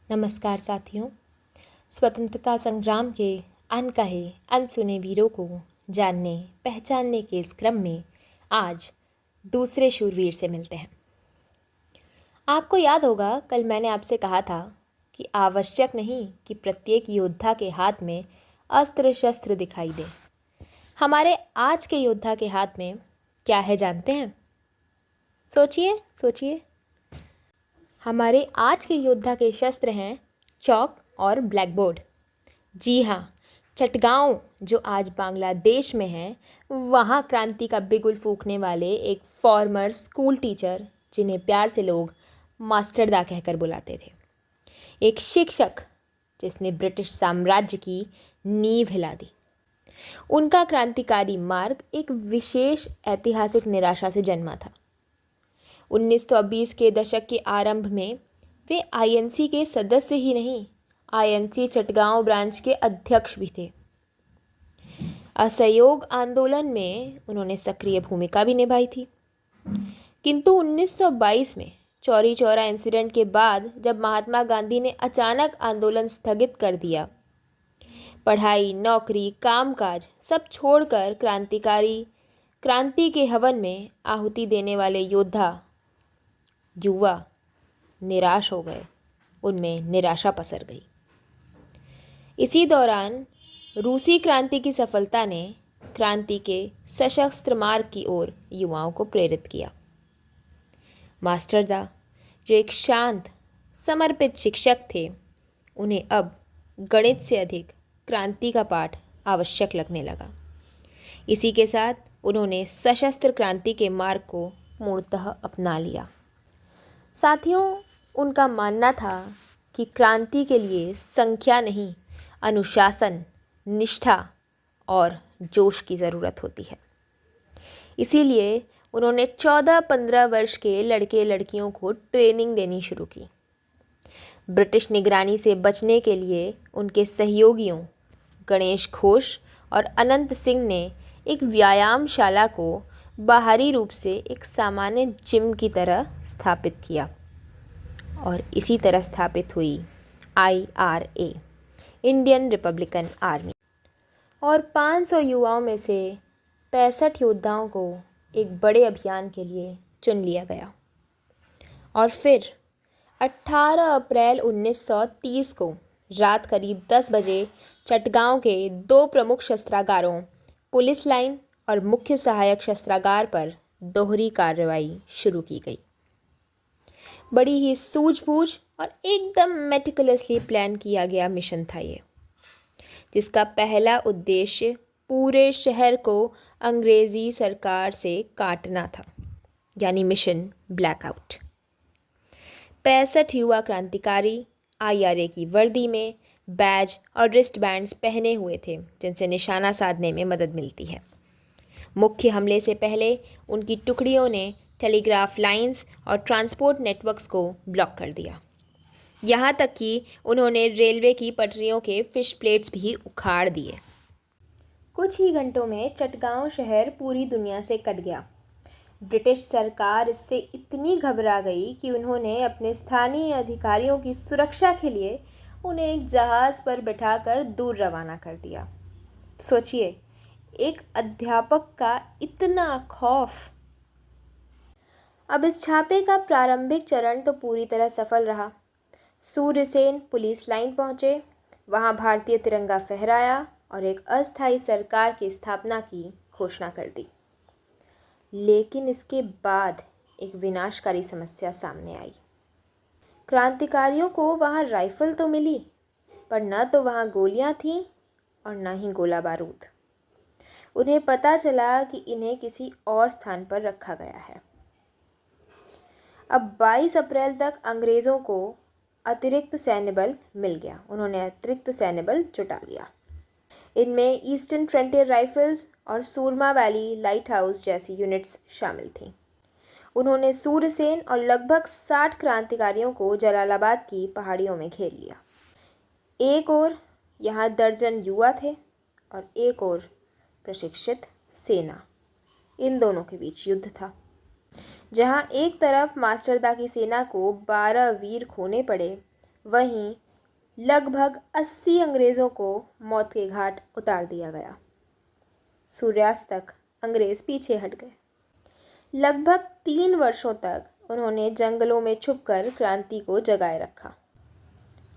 नमस्कार साथियों। स्वतंत्रता संग्राम के अनकहे अनसुने वीरों को जानने पहचानने के इस क्रम में आज दूसरे शूरवीर से मिलते हैं। आपको याद होगा, कल मैंने आपसे कहा था कि आवश्यक नहीं कि प्रत्येक योद्धा के हाथ में अस्त्र शस्त्र दिखाई दे। हमारे आज के योद्धा के हाथ में क्या है जानते हैं? सोचिए सोचिए। हमारे आज के योद्धा के शस्त्र हैं चॉक और ब्लैकबोर्ड। जी हाँ, चटगांव जो आज बांग्लादेश में है, वहाँ क्रांति का बिगुल फूंकने वाले एक फॉर्मर स्कूल टीचर, जिन्हें प्यार से लोग मास्टरदा कहकर बुलाते थे, एक शिक्षक जिसने ब्रिटिश साम्राज्य की नींव हिला दी। उनका क्रांतिकारी मार्ग एक विशेष ऐतिहासिक निराशा से जन्मा था। 1920 के दशक के आरंभ में वे आईएनसी के सदस्य ही नहीं, आईएनसी चटगांव ब्रांच के अध्यक्ष भी थे। असहयोग आंदोलन में उन्होंने सक्रिय भूमिका भी निभाई थी। किंतु 1922 में चौरी चौरा इंसिडेंट के बाद, जब महात्मा गांधी ने अचानक आंदोलन स्थगित कर दिया, पढ़ाई, नौकरी, कामकाज सब छोड़कर क्रांति के हवन में आहुति देने वाले योद्धा युवा निराश हो गए। उनमें निराशा पसर गई। इसी दौरान रूसी क्रांति की सफलता ने क्रांति के सशस्त्र मार्ग की ओर युवाओं को प्रेरित किया। मास्टरदा, जो एक शांत समर्पित शिक्षक थे, उन्हें अब गणित से अधिक क्रांति का पाठ आवश्यक लगने लगा। इसी के साथ उन्होंने सशस्त्र क्रांति के मार्ग को पूर्णतः अपना लिया। साथियों, उनका मानना था कि क्रांति के लिए संख्या नहीं, अनुशासन, निष्ठा और जोश की ज़रूरत होती है। इसीलिए उन्होंने 14-15 वर्ष के लड़के लड़कियों को ट्रेनिंग देनी शुरू की। ब्रिटिश निगरानी से बचने के लिए उनके सहयोगियों गणेश घोष और अनंत सिंह ने एक व्यायामशाला को बाहरी रूप से एक सामान्य जिम की तरह स्थापित किया, और इसी तरह स्थापित हुई IRA, इंडियन रिपब्लिकन आर्मी। और 500 युवाओं में से 65 योद्धाओं को एक बड़े अभियान के लिए चुन लिया गया। और फिर 18 अप्रैल 1930 को रात करीब 10 बजे चटगांव के 2 प्रमुख शस्त्रागारों, पुलिस लाइन और मुख्य सहायक शस्त्रागार पर दोहरी कार्रवाई शुरू की गई। बड़ी ही सूझबूझ और एकदम मेटिकुलसली प्लान किया गया मिशन था ये, जिसका पहला उद्देश्य पूरे शहर को अंग्रेज़ी सरकार से काटना था, यानी मिशन ब्लैकआउट। 65 युवा क्रांतिकारी IRA की वर्दी में बैज और रिस्ट बैंड्स पहने हुए थे, जिनसे निशाना साधने में मदद मिलती है। मुख्य हमले से पहले उनकी टुकड़ियों ने टेलीग्राफ लाइंस और ट्रांसपोर्ट नेटवर्क्स को ब्लॉक कर दिया। यहाँ तक कि उन्होंने रेलवे की पटरियों के फिश प्लेट्स भी उखाड़ दिए। कुछ ही घंटों में चटगांव शहर पूरी दुनिया से कट गया। ब्रिटिश सरकार इससे इतनी घबरा गई कि उन्होंने अपने स्थानीय अधिकारियों की सुरक्षा के लिए उन्हें एक जहाज़ पर बिठाकर दूर रवाना कर दिया। सोचिए, एक अध्यापक का इतना खौफ। अब इस छापे का प्रारंभिक चरण तो पूरी तरह सफल रहा। सूर्यसेन पुलिस लाइन पहुंचे, वहां भारतीय तिरंगा फहराया और एक अस्थायी सरकार की स्थापना की घोषणा कर दी। लेकिन इसके बाद एक विनाशकारी समस्या सामने आई। क्रांतिकारियों को वहां राइफल तो मिली, पर न तो वहां गोलियां थीं और न ही गोला बारूद। उन्हें पता चला कि इन्हें किसी और स्थान पर रखा गया है। अब 22 अप्रैल तक अंग्रेज़ों को अतिरिक्त सैन्य बल मिल गया। उन्होंने अतिरिक्त सैन्य बल जुटा लिया। इनमें ईस्टर्न फ्रंटियर राइफल्स और सूरमा वैली लाइट हाउस जैसी यूनिट्स शामिल थीं। उन्होंने सूर्यसेन और लगभग 60 क्रांतिकारियों को जलालाबाद की पहाड़ियों में घेर लिया। एक ओर यहाँ दर्जन युवा थे और एक ओर प्रशिक्षित सेना। इन दोनों के बीच युद्ध था। जहाँ एक तरफ मास्टरदा की सेना को 12 वीर खोने पड़े, वहीं लगभग 80 अंग्रेज़ों को मौत के घाट उतार दिया गया। सूर्यास्त तक अंग्रेज़ पीछे हट गए। लगभग 3 वर्षों तक उन्होंने जंगलों में छुपकर क्रांति को जगाए रखा,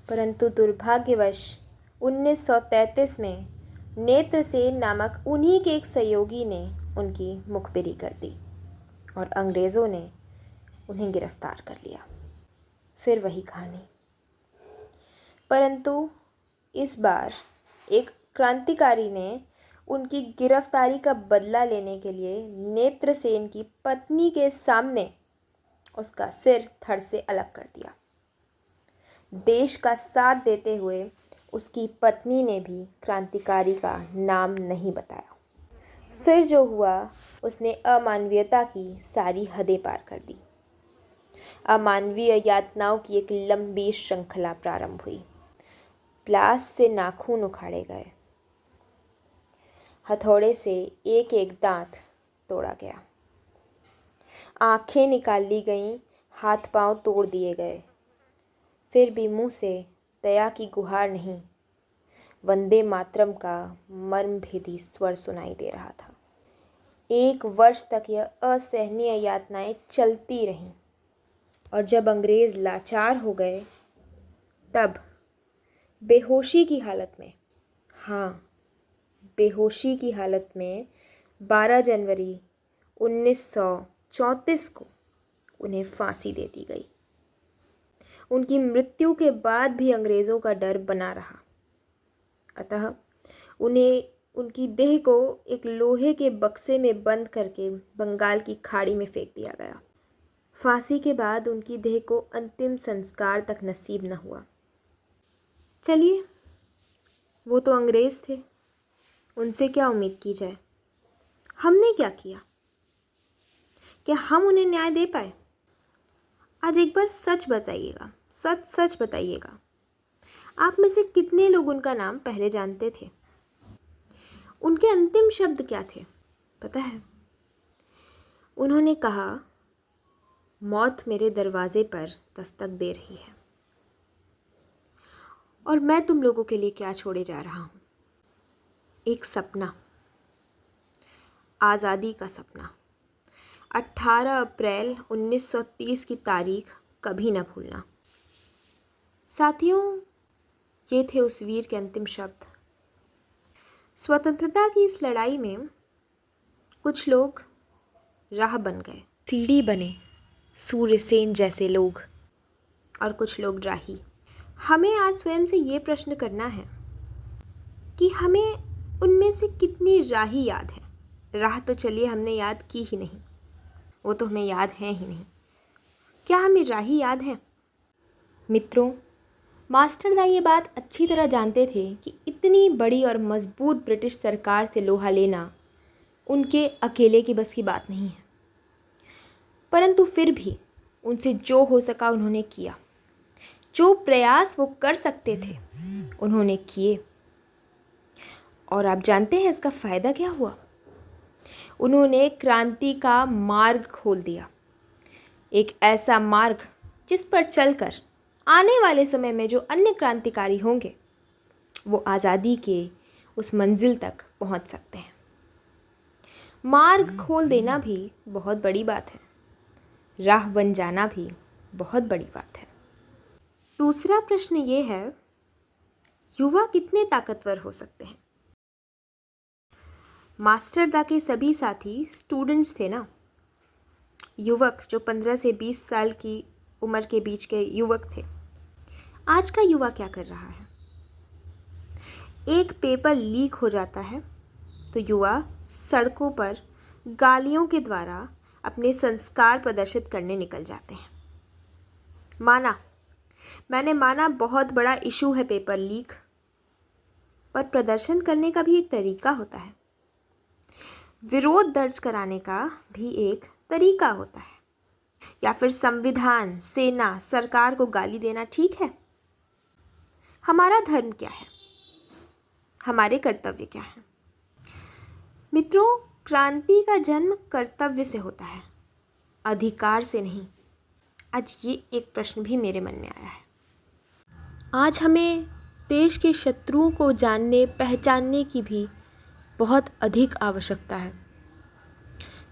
परंतु दुर्भाग्यवश 1933 में नेत्रसेन नामक उन्हीं के एक सहयोगी ने उनकी मुखबिरी कर दी और अंग्रेज़ों ने उन्हें गिरफ्तार कर लिया। फिर वही कहानी, परंतु इस बार एक क्रांतिकारी ने उनकी गिरफ्तारी का बदला लेने के लिए नेत्रसेन की पत्नी के सामने उसका सिर धड़ से अलग कर दिया। देश का साथ देते हुए उसकी पत्नी ने भी क्रांतिकारी का नाम नहीं बताया। फिर जो हुआ, उसने अमानवीयता की सारी हदें पार कर दी। अमानवीय यातनाओं की एक लंबी श्रृंखला प्रारंभ हुई। प्लास से नाखून उखाड़े गए, हथौड़े से एक एक दांत तोड़ा गया, आंखें निकाल ली गईं, हाथ पांव तोड़ दिए गए। फिर भी मुंह से दया की गुहार नहीं, वंदे मातरम का मर्मभेदी स्वर सुनाई दे रहा था। 1 वर्ष तक यह असहनीय यातनाएं चलती रहीं और जब अंग्रेज़ लाचार हो गए तब बेहोशी की हालत में, हाँ, बेहोशी की हालत में 12 जनवरी 1934 को उन्हें फांसी दे दी गई। उनकी मृत्यु के बाद भी अंग्रेज़ों का डर बना रहा, अतः उन्हें उनकी देह को एक लोहे के बक्से में बंद करके बंगाल की खाड़ी में फेंक दिया गया। फांसी के बाद उनकी देह को अंतिम संस्कार तक नसीब न हुआ। चलिए, वो तो अंग्रेज़ थे, उनसे क्या उम्मीद की जाए। हमने क्या किया? क्या हम उन्हें न्याय दे पाए? आज एक बार सच बताइएगा, सच सच बताइएगा, आप में से कितने लोग उनका नाम पहले जानते थे? उनके अंतिम शब्द क्या थे पता है? उन्होंने कहा, मौत मेरे दरवाजे पर दस्तक दे रही है और मैं तुम लोगों के लिए क्या छोड़े जा रहा हूँ। एक सपना, आज़ादी का सपना। 18 अप्रैल 1930 की तारीख कभी न भूलना। साथियों, ये थे उस वीर के अंतिम शब्द। स्वतंत्रता की इस लड़ाई में कुछ लोग राह बन गए, सीढ़ी बने, सूर्यसेन जैसे लोग, और कुछ लोग राही। हमें आज स्वयं से ये प्रश्न करना है कि हमें उनमें से कितनी राही याद है। राह तो चलिए हमने याद की ही नहीं, वो तो हमें याद है ही नहीं। क्या हमें राही याद है? मित्रों, मास्टरदा ये बात अच्छी तरह जानते थे कि इतनी बड़ी और मजबूत ब्रिटिश सरकार से लोहा लेना उनके अकेले की बस की बात नहीं है, परंतु फिर भी उनसे जो हो सका उन्होंने किया। जो प्रयास वो कर सकते थे उन्होंने किए, और आप जानते हैं इसका फ़ायदा क्या हुआ? उन्होंने क्रांति का मार्ग खोल दिया, एक ऐसा मार्ग जिस पर चलकर आने वाले समय में जो अन्य क्रांतिकारी होंगे वो आज़ादी के उस मंजिल तक पहुंच सकते हैं। मार्ग खोल देना भी बहुत बड़ी बात है, राह बन जाना भी बहुत बड़ी बात है। दूसरा प्रश्न ये है, युवा कितने ताकतवर हो सकते हैं? मास्टरदा के सभी साथी स्टूडेंट्स थे ना, युवक जो 15 से 20 साल की उम्र के बीच के युवक थे। आज का युवा क्या कर रहा है? एक पेपर लीक हो जाता है तो युवा सड़कों पर गालियों के द्वारा अपने संस्कार प्रदर्शित करने निकल जाते हैं। मैंने माना बहुत बड़ा इशू है पेपर लीक, पर प्रदर्शन करने का भी एक तरीका होता है, विरोध दर्ज कराने का भी एक तरीका होता है। या फिर संविधान, सेना, सरकार को गाली देना ठीक है? हमारा धर्म क्या है? हमारे कर्तव्य क्या है? मित्रों, क्रांति का जन्म कर्तव्य से होता है, अधिकार से नहीं। आज ये एक प्रश्न भी मेरे मन में आया है। आज हमें देश के शत्रुओं को जानने पहचानने की भी बहुत अधिक आवश्यकता है।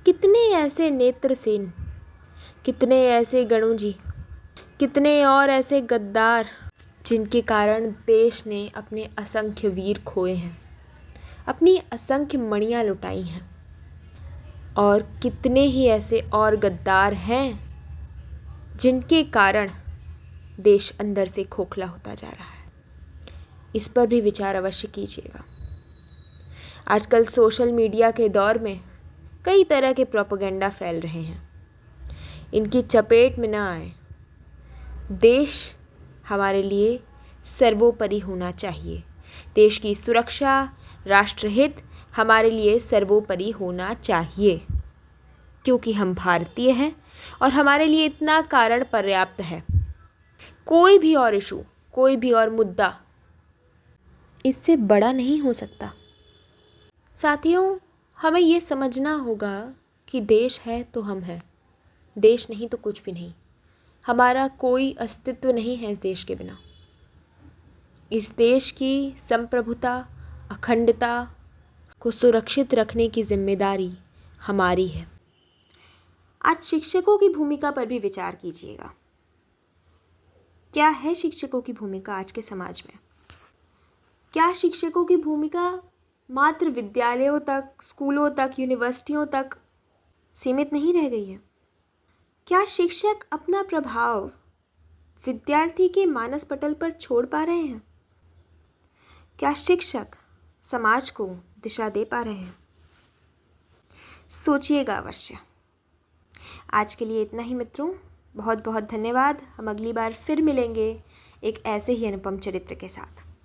कितने ऐसे नेत्रसेन, कितने ऐसे गणुजी, कितने और ऐसे गद्दार जिनके कारण देश ने अपने असंख्य वीर खोए हैं, अपनी असंख्य मणियाँ लुटाई हैं। और कितने ही ऐसे और गद्दार हैं जिनके कारण देश अंदर से खोखला होता जा रहा है। इस पर भी विचार अवश्य कीजिएगा। आजकल सोशल मीडिया के दौर में कई तरह के प्रोपेगेंडा फैल रहे हैं। इनकी चपेट में न आए। देश हमारे लिए सर्वोपरि होना चाहिए। देश की सुरक्षा, राष्ट्रहित हमारे लिए सर्वोपरि होना चाहिए, क्योंकि हम भारतीय हैं और हमारे लिए इतना कारण पर्याप्त है। कोई भी और इशू, कोई भी और मुद्दा इससे बड़ा नहीं हो सकता। साथियों, हमें ये समझना होगा कि देश है तो हम हैं, देश नहीं तो कुछ भी नहीं। हमारा कोई अस्तित्व नहीं है इस देश के बिना। इस देश की संप्रभुता, अखंडता को सुरक्षित रखने की जिम्मेदारी हमारी है। आज शिक्षकों की भूमिका पर भी विचार कीजिएगा। क्या है शिक्षकों की भूमिका आज के समाज में? क्या शिक्षकों की भूमिका मात्र विद्यालयों तक, स्कूलों तक, यूनिवर्सिटियों तक सीमित नहीं रह गई है? क्या शिक्षक अपना प्रभाव विद्यार्थी के मानस पटल पर छोड़ पा रहे हैं? क्या शिक्षक समाज को दिशा दे पा रहे हैं? सोचिएगा अवश्य। आज के लिए इतना ही मित्रों। बहुत बहुत धन्यवाद। हम अगली बार फिर मिलेंगे एक ऐसे ही अनुपम चरित्र के साथ।